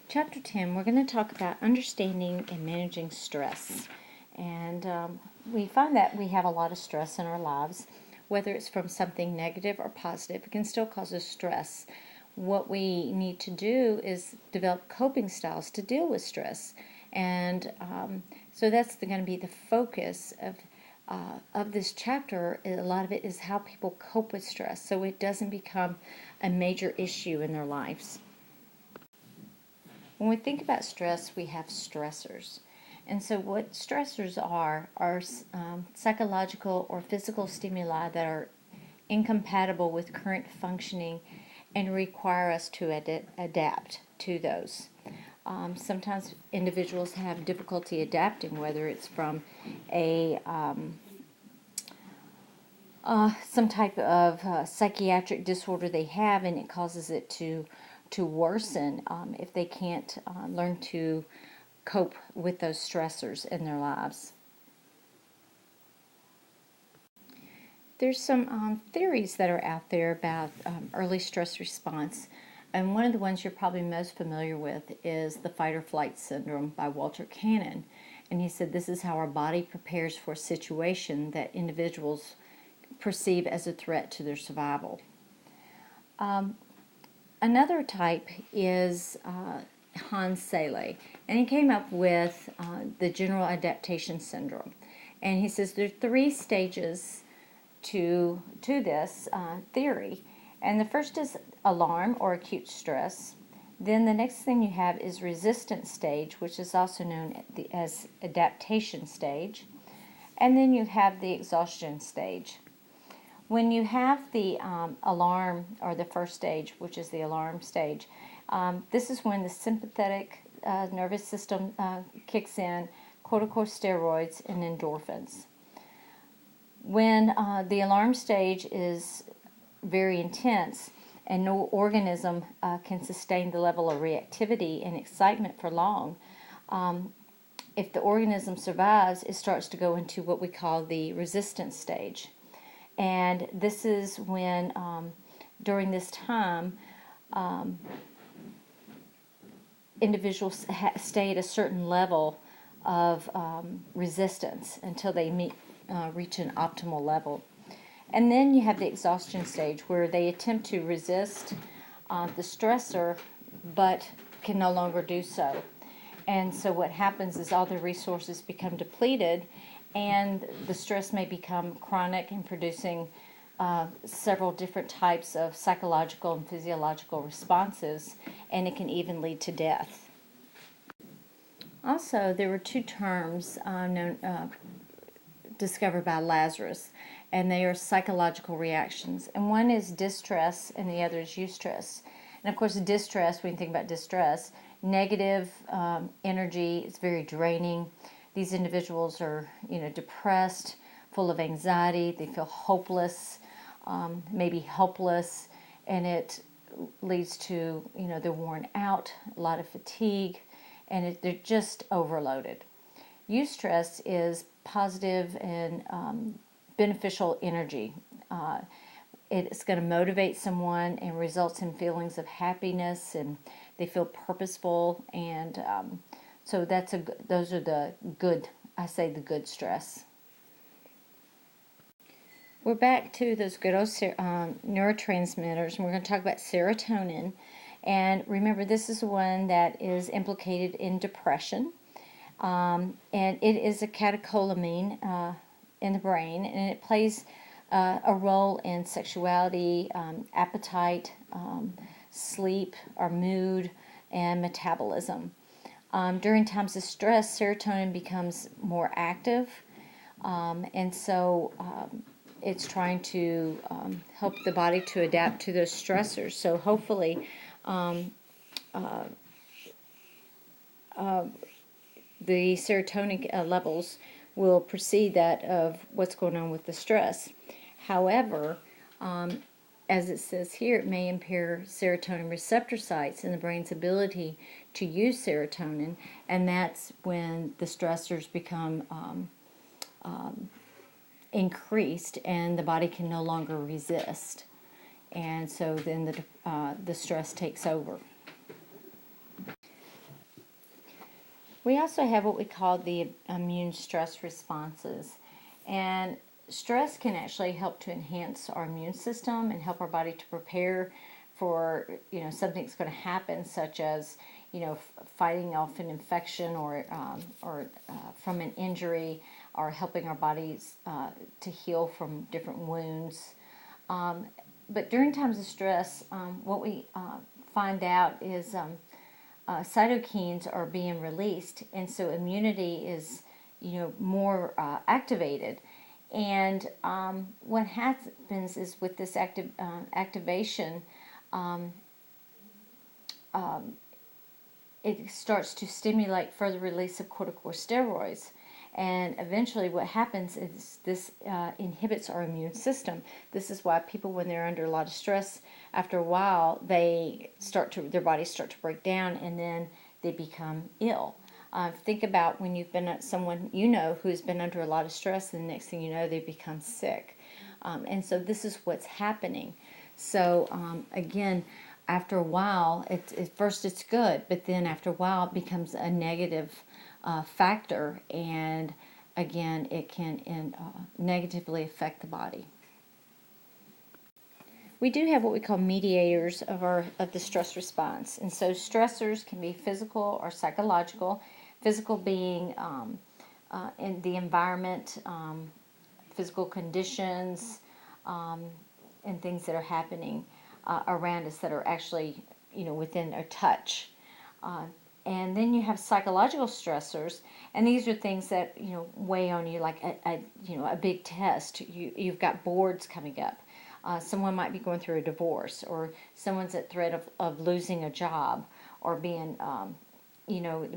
Chapter 10, we're going to talk about understanding and managing stress. And we find that we have a lot of stress in our lives, whether it's from something negative or positive. It can still cause us stress. What we need to do is develop coping styles to deal with stress. And so that's going to be the focus of this chapter. A lot of it is how people cope with stress so it doesn't become a major issue in their lives. When we think about stress, we have stressors. And so what stressors are psychological or physical stimuli that are incompatible with current functioning and require us to adapt to those. Sometimes individuals have difficulty adapting, whether it's from some type of psychiatric disorder they have, and it causes it to worsen if they can't learn to cope with those stressors in their lives. There's some theories that are out there about early stress response, and one of the ones you're probably most familiar with is the fight or flight syndrome by Walter Cannon. And he said this is how our body prepares for a situation that individuals perceive as a threat to their survival. Another type is Hans Selye, and he came up with the general adaptation syndrome. And he says there are 3 stages to this theory. And the first is alarm or acute stress. Then the next thing you have is resistance stage, which is also known as adaptation stage. And then you have the exhaustion stage. When you have the alarm, or the first stage, which is the alarm stage, this is when the sympathetic nervous system kicks in, corticosteroids and endorphins. When the alarm stage is very intense and no organism can sustain the level of reactivity and excitement for long, if the organism survives, it starts to go into what we call the resistance stage. And this is when, during this time, individuals stay at a certain level of resistance until they reach an optimal level. And then you have the exhaustion stage, where they attempt to resist the stressor, but can no longer do so. And so what happens is all the resources become depleted, and the stress may become chronic and producing several different types of psychological and physiological responses, and it can even lead to death. Also, there were 2 terms discovered by Lazarus, and they are psychological reactions. And one is distress, and the other is eustress. And of course, distress, when you think about distress, negative energy, it's very draining. These individuals are, depressed, full of anxiety. They feel hopeless, maybe helpless, and it leads to, they're worn out, a lot of fatigue, and they're just overloaded. Eustress is positive and beneficial energy. It's going to motivate someone and results in feelings of happiness, and they feel purposeful, and so those are the good, the good stress. We're back to those good old neurotransmitters, and we're going to talk about serotonin. And remember, this is one that is implicated in depression, and it is a catecholamine in the brain, and it plays a role in sexuality, appetite, sleep, our mood, and metabolism. During times of stress, serotonin becomes more active, and so it's trying to help the body to adapt to those stressors. So hopefully the serotonin levels will precede that of what's going on with the stress. However, as it says here, it may impair serotonin receptor sites in the brain's ability to use serotonin, and that's when the stressors become increased and the body can no longer resist. And so then the stress takes over. We also have what we call the immune stress responses. And stress can actually help to enhance our immune system and help our body to prepare for, something that's going to happen, such as, fighting off an infection or from an injury, or helping our bodies to heal from different wounds. But during times of stress, what we find out is cytokines are being released, and so immunity is, more activated. And what happens is with this activation, it starts to stimulate further release of corticosteroids. And eventually what happens is this inhibits our immune system. This is why people, when they're under a lot of stress, after a while, their bodies start to break down, and then they become ill. Think about when you've been at someone who's been under a lot of stress, and the next thing you know, they become sick. And so this is what's happening. So again, after a while, at first it's good, but then after a while it becomes a negative factor, and again, it can negatively affect the body. We do have what we call mediators of the stress response, and so stressors can be physical or psychological. Physical being in the environment, physical conditions, and things that are happening around us that are actually, within our touch. And then you have psychological stressors, and these are things that, weigh on you, like a big test. You've got boards coming up. Someone might be going through a divorce, or someone's at threat of losing a job, or being,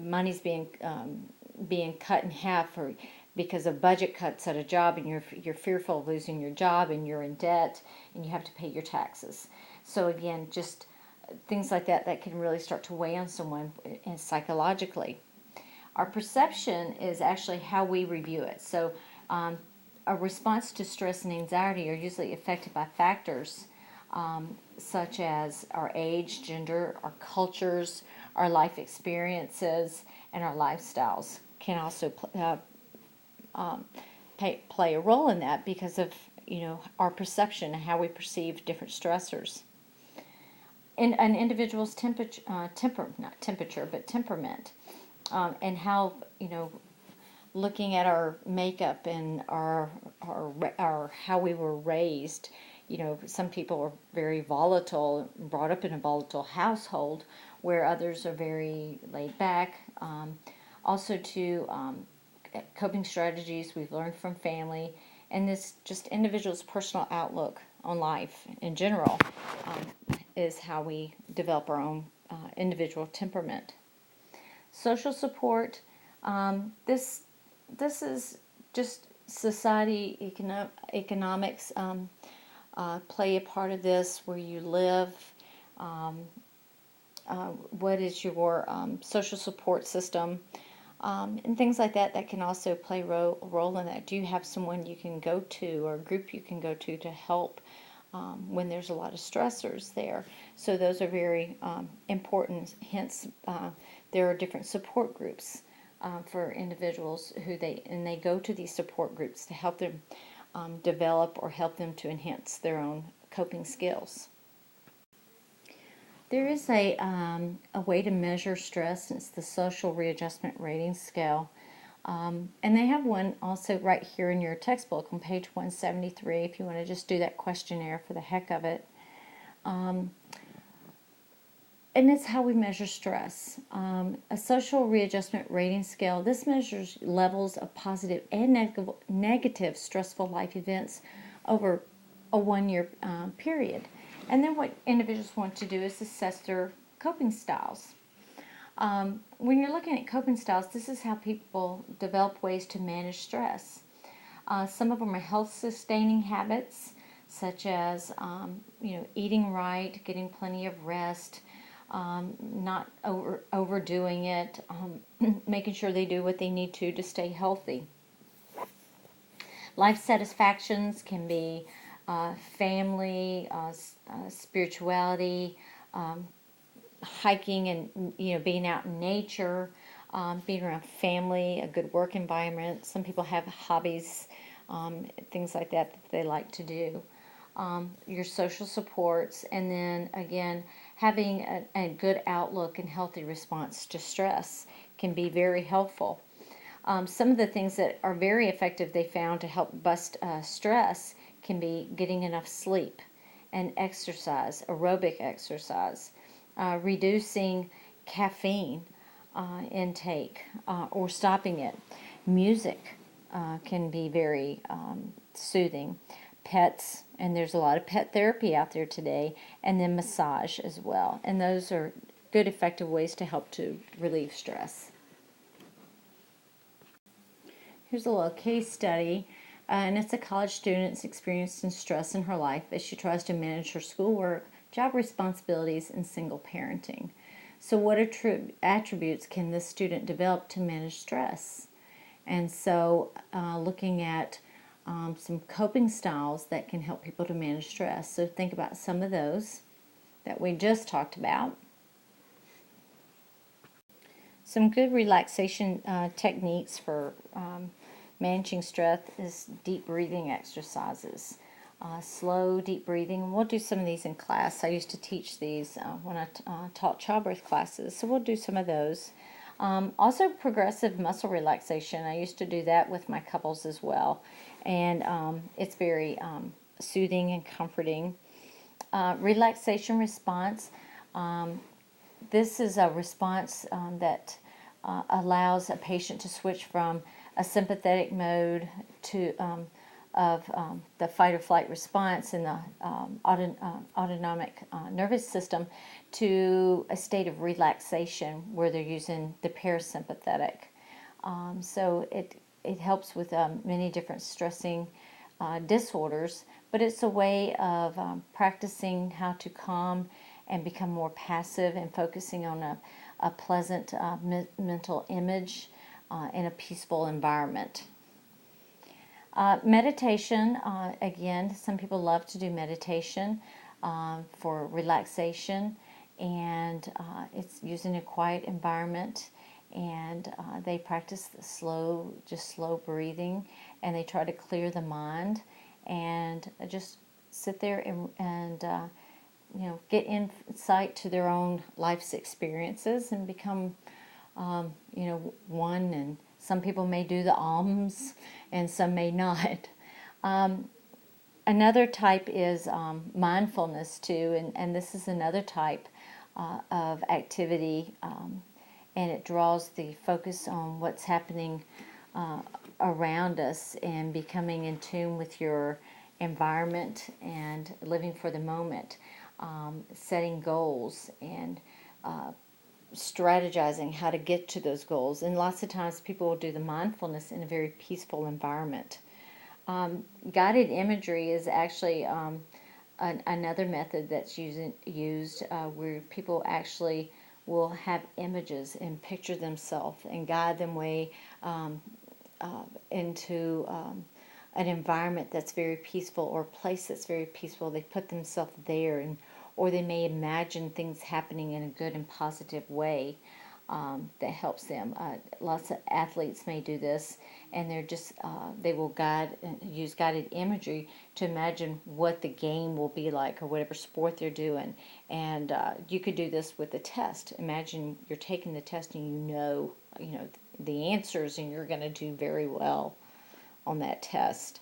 money's being cut in half because of budget cuts at a job, and you're fearful of losing your job, and you're in debt, and you have to pay your taxes. So again, just things like that can really start to weigh on someone and psychologically. Our perception is actually how we review it. So a response to stress and anxiety are usually affected by factors such as our age, gender, our cultures, our life experiences, and our lifestyles can also play a role in that, because of our perception and how we perceive different stressors. In an individual's temperament, and how, looking at our makeup and our how we were raised. Some people are very volatile, brought up in a volatile household, where others are very laid back. Also, coping strategies we've learned from family, and this just individual's personal outlook on life in general is how we develop our own individual temperament. Social support. This is just society, economics play a part of this, where you live. What is your social support system, and things like that can also play a role in that. Do you have someone you can go to, or a group you can go to help when there's a lot of stressors there? So those are very important. Hence, there are different support groups for individuals they go to these support groups to help them develop, or help them to enhance their own coping skills. There is a way to measure stress, and it's the Social Readjustment Rating Scale. And they have one also right here in your textbook on page 173 if you want to just do that questionnaire for the heck of it. And it's how we measure stress. A Social Readjustment Rating Scale, this measures levels of positive and negative stressful life events over a 1-year period. And then what individuals want to do is assess their coping styles. When you're looking at coping styles, this is how people develop ways to manage stress. Some of them are health-sustaining habits, such as eating right, getting plenty of rest, not overdoing it, making sure they do what they need to stay healthy. Life satisfactions can be family, spirituality, hiking, and being out in nature, being around family, a good work environment. Some people have hobbies, things like that they like to do. Your social supports, and then again, having a good outlook and healthy response to stress can be very helpful. Some of the things that are very effective they found to help bust stress can be getting enough sleep and exercise, aerobic exercise, reducing caffeine intake or stopping it. Music can be very soothing. Pets, and there's a lot of pet therapy out there today, and then massage as well. And those are good, effective ways to help to relieve stress. Here's a little case study, and it's a college student's experiencing stress in her life as she tries to manage her schoolwork, job responsibilities, and single parenting. So what attributes can this student develop to manage stress? And so looking at some coping styles that can help people to manage stress. So think about some of those that we just talked about. Some good relaxation techniques for managing stress is deep breathing exercises. Slow, deep breathing. We'll do some of these in class. I used to teach these when I taught childbirth classes, so we'll do some of those. Also, progressive muscle relaxation. I used to do that with my couples as well, and it's very soothing and comforting. Relaxation response. This is a response that allows a patient to switch from a sympathetic mode to the fight or flight response in the autonomic nervous system to a state of relaxation where they're using the parasympathetic. So it helps with many different stressing disorders, but it's a way of practicing how to calm and become more passive and focusing on a pleasant mental image in a peaceful environment. Meditation, again, some people love to do meditation for relaxation, and it's using a quiet environment, and they practice slow breathing, and they try to clear the mind and just sit there and get insight to their own life's experiences and become one. And some people may do the alms and some may not. Another type is mindfulness too, and this is another type of activity, and it draws the focus on what's happening around us and becoming in tune with your environment and living for the moment, setting goals and strategizing how to get to those goals. And lots of times people will do the mindfulness in a very peaceful environment. Guided imagery is actually another method that's used where people actually will have images and picture themselves and guide them way into an environment that's very peaceful or a place that's very peaceful. They put themselves there, or they may imagine things happening in a good and positive way that helps them. Lots of athletes may do this, and they will use guided imagery to imagine what the game will be like or whatever sport they're doing. And you could do this with a test. Imagine you're taking the test and you know the answers, and you're going to do very well on that test.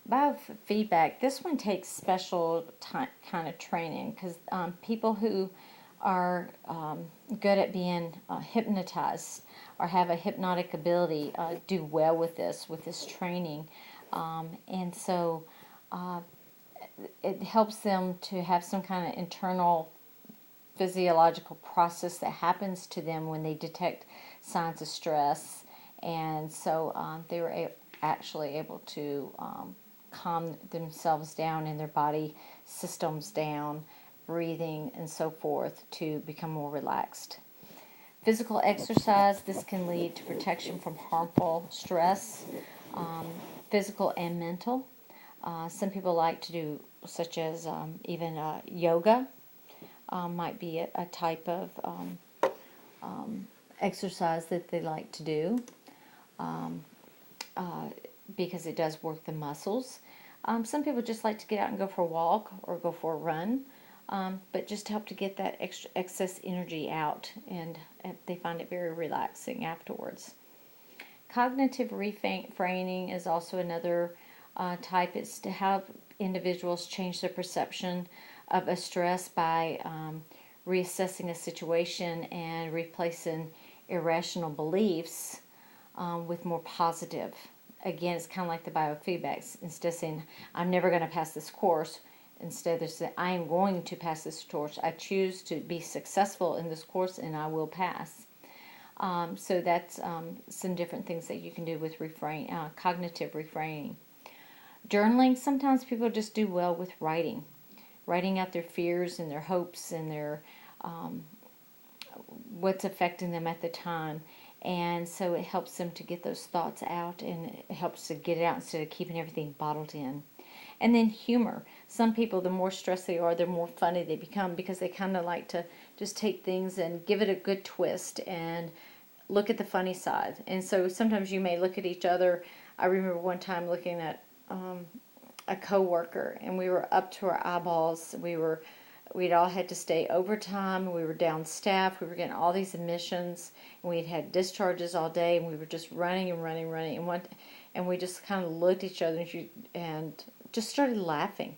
Biofeedback, this one takes special kind of training, because people who are good at being hypnotized or have a hypnotic ability do well with this training, and so it helps them to have some kind of internal physiological process that happens to them when they detect signs of stress, and so they were actually able to calm themselves down and their body systems down, breathing and so forth, to become more relaxed. Physical exercise, this can lead to protection from harmful stress, physical and mental. Some people like to do, such as yoga might be a type of exercise that they like to do because it does work the muscles. Some people just like to get out and go for a walk or go for a run, but just help to get that excess energy out, and they find it very relaxing afterwards. Cognitive reframing is also another type. It's to help individuals change their perception of a stress by reassessing a situation and replacing irrational beliefs with more positive. Again, it's kind of like the biofeedbacks. Instead of saying, I'm never going to pass this course, instead they're saying, I am going to pass this course. I choose to be successful in this course and I will pass. So that's some different things that you can do with cognitive reframing. Journaling, sometimes people just do well with writing out their fears and their hopes and their what's affecting them at the time. And so it helps them to get those thoughts out, and it helps to get it out instead of keeping everything bottled in. And then humor. Some people, the more stressed they are, the more funny they become, because they kind of like to just take things and give it a good twist and look at the funny side. And so sometimes you may look at each other. I remember one time looking at a coworker, and we were up to our eyeballs. We'd all had to stay overtime. We were down staff. We were getting all these admissions, and we'd had discharges all day, and we were just running and running, and we just kind of looked at each other and just started laughing,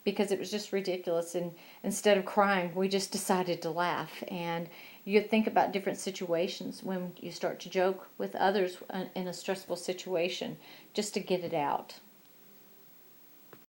because it was just ridiculous. And instead of crying, we just decided to laugh. And you think about different situations when you start to joke with others in a stressful situation, just to get it out.